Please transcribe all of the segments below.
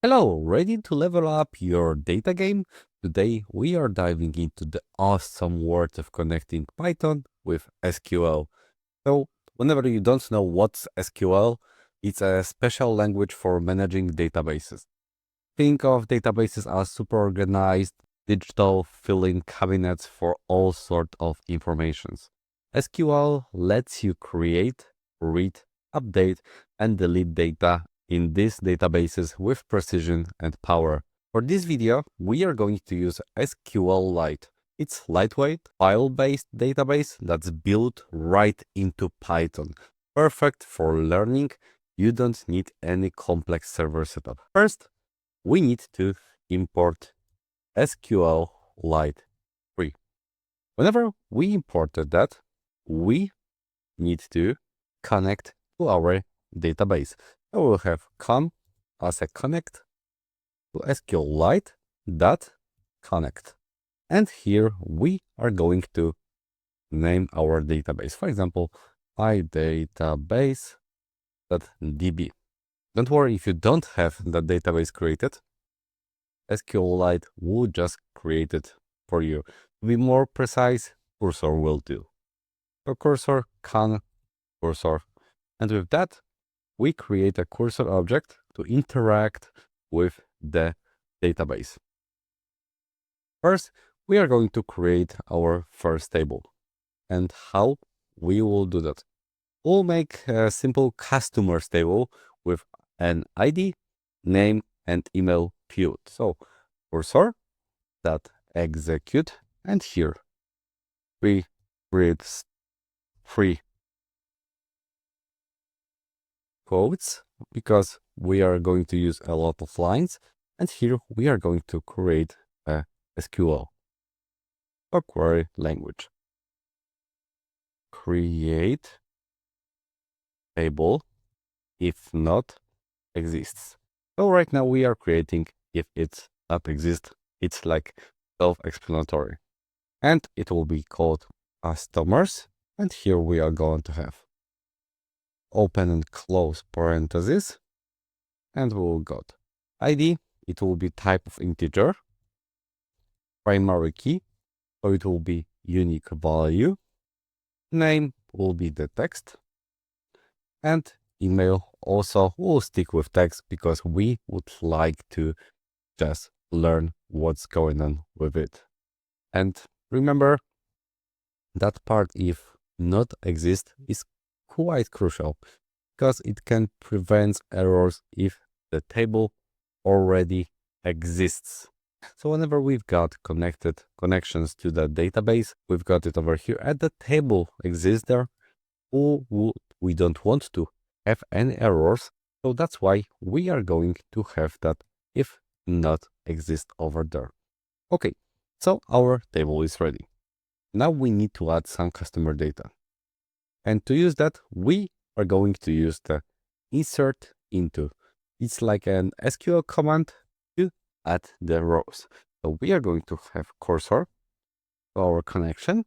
Hello, ready to level up your data game? Today we are diving into the awesome world of connecting Python with SQL. So, whenever you don't know what's SQL, it's a special language for managing databases. Think of databases as super organized, digital fill-in cabinets for all sorts of informations. SQL lets you create, read, update, and delete data in these databases with precision and power. For this video, we are going to use SQLite. It's lightweight, file-based database that's built right into Python. Perfect for learning. You don't need any complex server setup. First, we need to import SQLite 3. Whenever we imported that, we need to connect to our database. I will have come as a connect to SQLite dot connect. And here we are going to name our database. For example, iDatabase.db. Don't worry if you don't have the database created. SQLite will just create it for you. To be more precise, cursor will do. So cursor, can, cursor. And with that, we create a cursor object to interact with the database. First, we are going to create our first table. And how we will do that? We'll make a simple customers table with an ID, name, and email field. So cursor that execute, and here we create three quotes because we are going to use a lot of lines, and here we are going to create a SQL, a query language. Create table if not exists. So right now we are creating if it's not exist. It's like self-explanatory, and it will be called customers. And here we are going to have open and close parentheses, and we will got ID. It will be type of integer, primary key, so it will be unique value. Name will be the text, and email also will stick with text because we would like to just learn what's going on with it. And remember that part if not exist is quite crucial because it can prevent errors if the table already exists. So whenever we've got connections to the database, we've got it over here and the table exists there, we don't want to have any errors. So that's why we are going to have that if not exist over there. Okay, so our table is ready. Now we need to add some customer data. And to use that, we are going to use the insert into. It's like an SQL command to add the rows. So we are going to have cursor to our connection,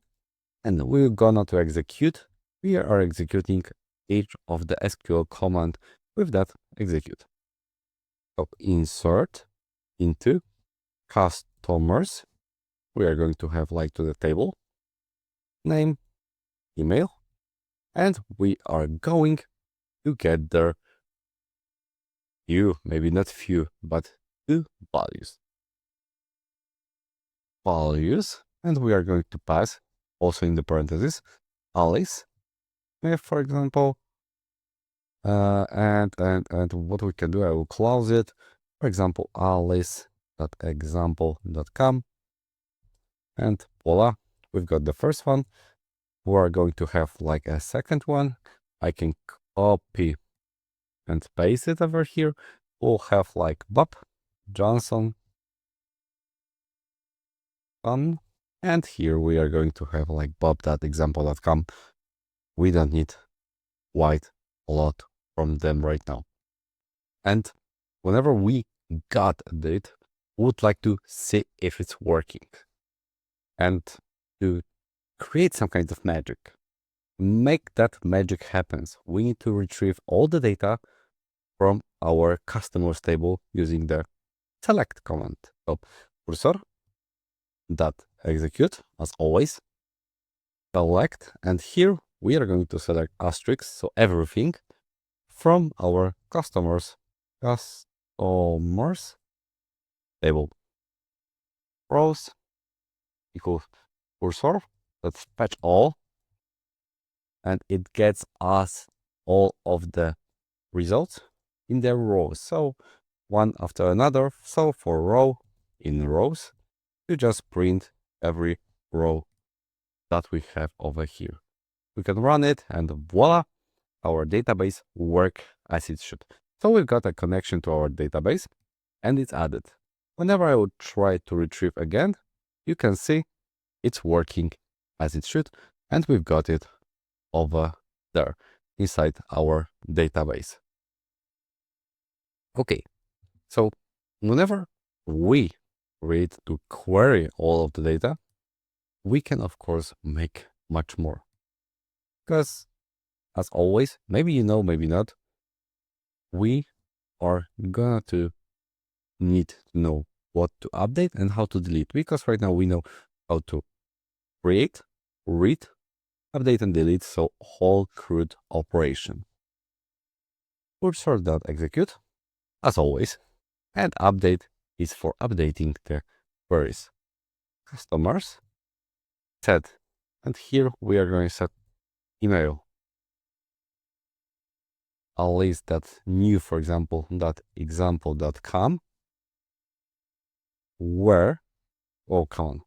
and we're gonna to execute. We are executing each of the SQL command with that execute. So insert into customers. We are going to have like to the table, name, email, and we are going to get there maybe not few, but two values. And we are going to pass also in the parentheses Alice, for example, and what we can do, I will close it. For example, alice.example.com, and voila, we've got the first one. We are going to have like a second one. I can copy and paste it over here. We'll have like Bob Johnson, and here we are going to have like bob.example.com. We don't need quite a lot from them right now. And whenever we got it, we would like to see if it's working. And to create some kind of magic, make that magic happen, we need to retrieve all the data from our customers table using the select command. So cursor dot execute as always, select, and here we are going to select asterisk, so everything from our customers table. Rows equals cursor, let's fetch all, and it gets us all of the results in the rows, so one after another. So for row in rows, you just print every row that we have over here. We can run it and voila, our database work as it should. So we've got a connection to our database and it's added. Whenever I would try to retrieve again, you can see it's working as it should, and we've got it over there inside our database. Okay, so whenever we read to query all of the data, we can of course make much more. Because as always, maybe you know, maybe not, we are gonna to need to know what to update and how to delete, because right now we know how to create, read, update and delete, so whole CRUD operation. Cursor.execute as always, and update is for updating the queries. Customers set, and here we are going to set email. I'll list that new, for example, .example.com, where, oh, come on,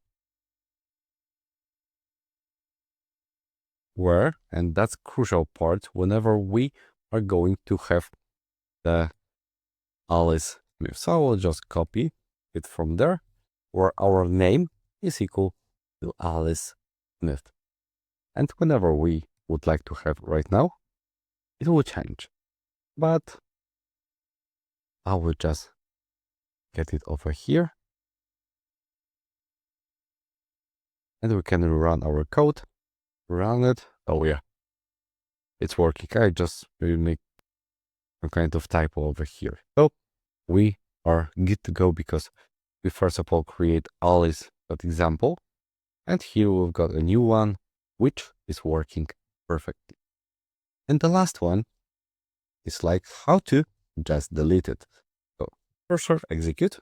where, and that's crucial part whenever we are going to have the Alice Smith. So I will just copy it from there, where our name is equal to Alice Smith. And whenever we would like to have right now, it will change. But I will just get it over here. And we can run our code, run it. Oh yeah, it's working. I just will make a kind of typo over here. So we are good to go because we first of all create Alice.example. And here we've got a new one, which is working perfectly. And the last one is like how to just delete it. So cursor execute.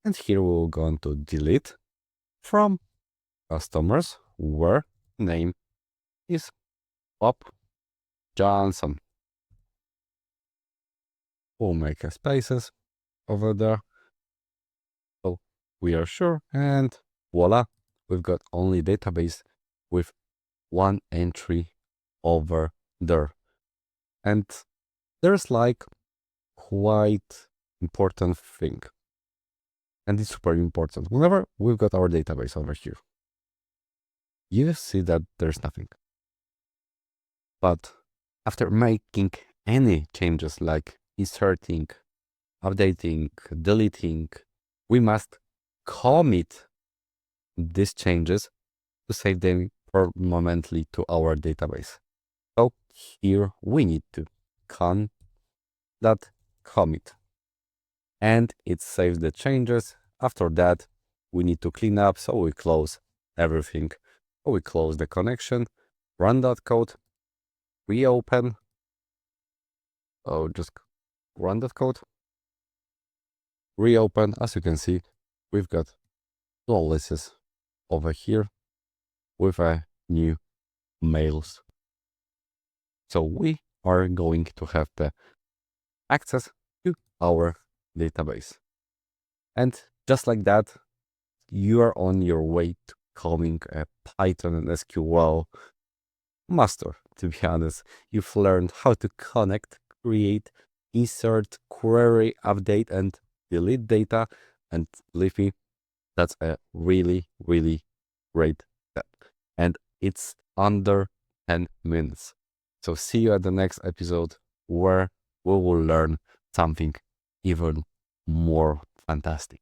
And here we will go on to delete from customers where name is Bob Johnson. We'll make a spaces over there. So we are sure, and voila, we've got only database with one entry over there. And there's like quite important thing. And it's super important. Whenever we've got our database over here, you see that there's nothing. But after making any changes like inserting, updating, deleting, we must commit these changes to save them permanently to our database. So here we need to that commit, and it saves the changes. After that, we need to clean up, so we close everything. So we close the connection, run that code, reopen. Oh, just run that code, reopen. As you can see, we've got two lists over here with a new mails. So we are going to have the access to our database. And just like that, you are on your way to becoming a Python and SQL master. To be honest, you've learned how to connect, create, insert, query, update, and delete data. And believe me, that's a really, really great step. And it's under 10 minutes. So see you at the next episode where we will learn something even more fantastic.